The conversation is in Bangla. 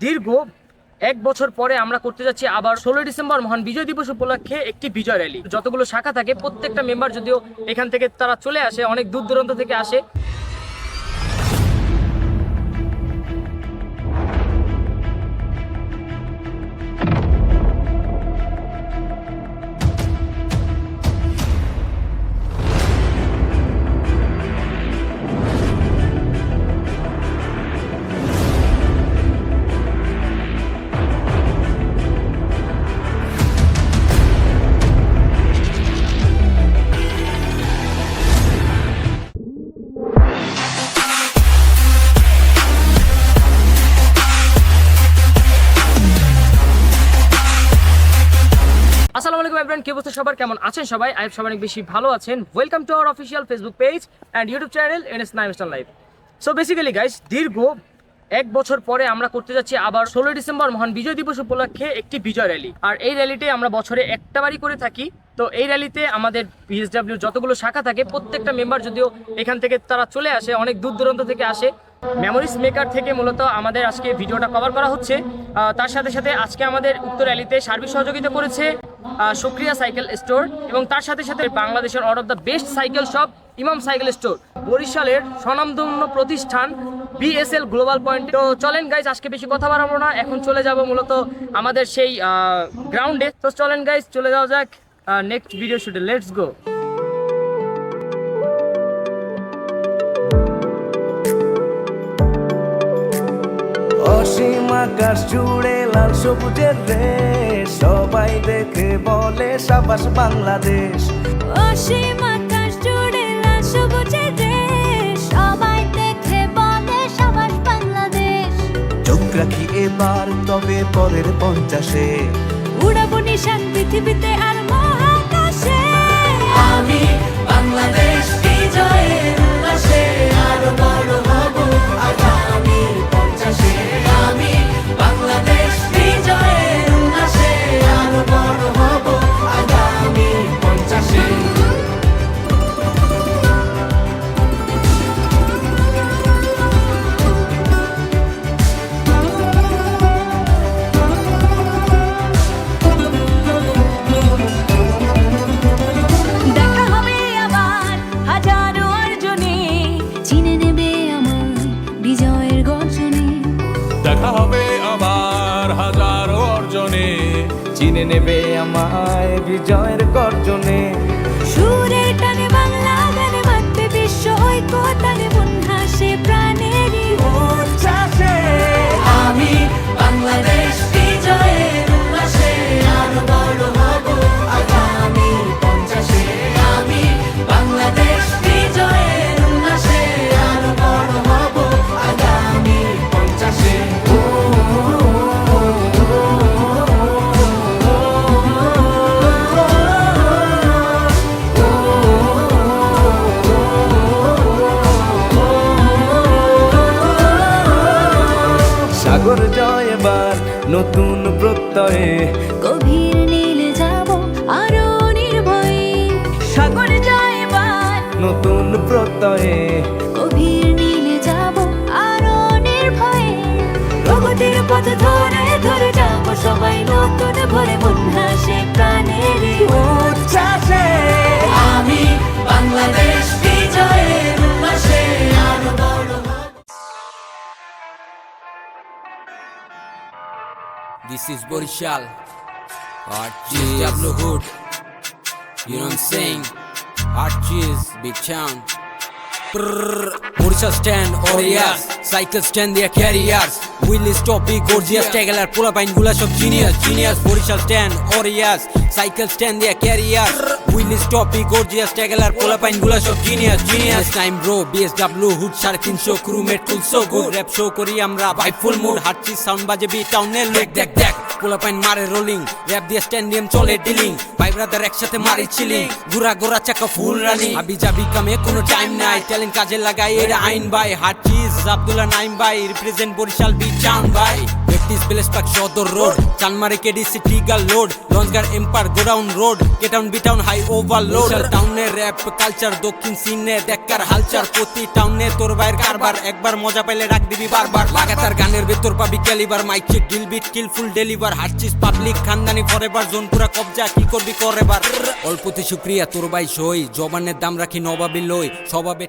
দীর্ঘ এক বছর পরে আমরা করতে যাচ্ছি আবার 16 ডিসেম্বর মহান বিজয় দিবস উপলক্ষে একটি বিজয় র্যালি। যতগুলো শাখা থাকে প্রত্যেকটা মেম্বার যদিও এখান থেকে তারা চলে আসে, অনেক দূর দূরান্ত থেকে আসে। আসসালামু আলাইকুম এভরিওয়ান, কি অবস্থা সবার, কেমন আছেন সবাই? আই সবাই অনেক বেশি ভালো আছেন। Welcome to our official Facebook page and YouTube channel NS Naim star live. So basically guys, দীর্ঘ এক বছর পরে আমরা করতে যাচ্ছি আবার 16 ডিসেম্বর মহান বিজয় দিবস উপলক্ষে একটি বিজয় র্যালি। আর এই র্যালিতে আমরা বছরে একটাবারই করে থাকি। তো এই র্যালিতে আমাদের বিএসডব্লিউ যতগুলো শাখা থাকে প্রত্যেকটা মেম্বার যদিও এখান থেকে তারা চলে আসে, অনেক দূর দূরান্ত থেকে আসে। মেমোরিজ মেকার থেকে মূলত আমাদের আজকে ভিডিওটা কভার করা হচ্ছে। তার সাথে সাথে আজকে আমাদের উক্ত র্যালিতে সার্বিক সহযোগিতা করেছে শুক্রিয়া সাইকেল স্টোর, এবং তার সাথে সাথে বাংলাদেশের one of the best cycle shop ইমাম সাইকেল স্টোর, বরিশালের স্বনামধন্য প্রতিষ্ঠান বিএসএল গ্লোবাল পয়েন্ট। তো চলেন গাইজ, আজকে বেশি কথা বাড়াবো না, এখন চলে যাব মূলত আমাদের সেই গ্রাউন্ডে। তো চলেন গাইজ, চলে যাওয়া যাক নেক্সট ভিডিও শুটে। Let's go. অসীম আকাশ জুড়ে লাল সবুজের দেশ, সবাই দেখে বলে সাবাস বাংলাদেশ। অসীম আকাশ জুড়ে লাল সবুজের দেশ, সবাই দেখে বলে সাবাস বাংলাদেশ। চোখ রাখি এবার তবে পরের 50-এ, উড়াবো নিশান পৃথিবীতে আর মহাকাশে। আমি বাংলাদেশ বিজয়ের উল্লাসে আরো বড় হব আগামী 50-এ। আমি বাংলাদেশ বিজয়ের উল্লাসে আরো বড় হব আগামী 50-এ। দেখা হবে আবার হাজারো অর্জনে, চিনে নেবে আমার বিজয়ের গর্জনে। দেখা হবে আবার হাজারো অর্জনে, চিনে নেবে আমায় বিজয়ের গর্জনে। সুরের টানে বাংলা গানে মাতবে বিশ্ব ঐক্য টানে, মন হাসে প্রাণেরই উচ্ছ্বাসে আমি বাংলাদেশ বিজয়ের উল্লাসে আরো বড় হব আগামী 50-এ। আমি বাংলাদেশ বিজয়ের উল্লাসে আরো বড় হব আগামী 50-এ। সাগর জয় এবার নতুন প্রত্যয়ে, গভীর নীলে যাব আরো নির্ভয়ে। সাগর যায় এবার নতুন প্রত্যয়ে, গভীর নীলে যাব আরো নির্ভয়ে। প্রগতির পথ ধরে ধরে যাব সবাই নতুন ভরে, মন হাসে প্রাণেরই উচ্ছ্বাসে আমি বাংলাদেশ বিজয়ের উল্লাসে আরো বড় হব। This is Borishal, Archie's Hood. You know what I'm saying? Archie's Big Town. Borishal stand, Orias. Cycle stand, their carriers. Willy stop, big gorgeous. Tagalar, pull up and gula shop genius. Genius, Borishal stand, Orias. Cycle stand, their carriers. Willy stop, big gorgeous. Tagalar, pull up and gula shop genius. Genius time bro, BSW Hood 350 crewmate cool so good. Rap show kori amra, vibe full mood. Archie's sound baje beat town nail leg deck deck. Pull up and mare rolling. Rap দিয়ে স্ট্যান্ডিয়াম চলে ডিলিং, ভাই ব্রাদার একসাথে মারি চিলিং, গুড়া গোড়া চাকা ফুল রানিং। আবি যাবি কামে কোনো টাইম নাই, ট্যালেন্ট কাজে লাগাই এটা আইন ভাই। হার্চিজ আব্দুল্লাহ নাইম ভাই, রিপ্রেজেন্ট বরিশাল বি টাউন ভাই। 36 বেলেস পার্ক সদর road Chanmari KDC trigger load লঞ্চঘাট empire godown road K town B town high overload টাউনে র্যাপ কালচার দক্ষিণ সিনে দেখার হালচার প্রতি টাউনে তোর ভাইয়ের কারবার একবার মজা পাইলে রাখ দিবি বারবার লাগাতার গানের ভেতর পাবি calibre mic check deal beat কিলফুল ডেলিভার হারছিস পাবলিক খানদানি ফরএভার জোন পুরা কবজা কি করবি করেবার অল্পতে শুক্রিয়া তোর ভাই সই জবানের দাম রাখি নবাবি লই স্বভাবে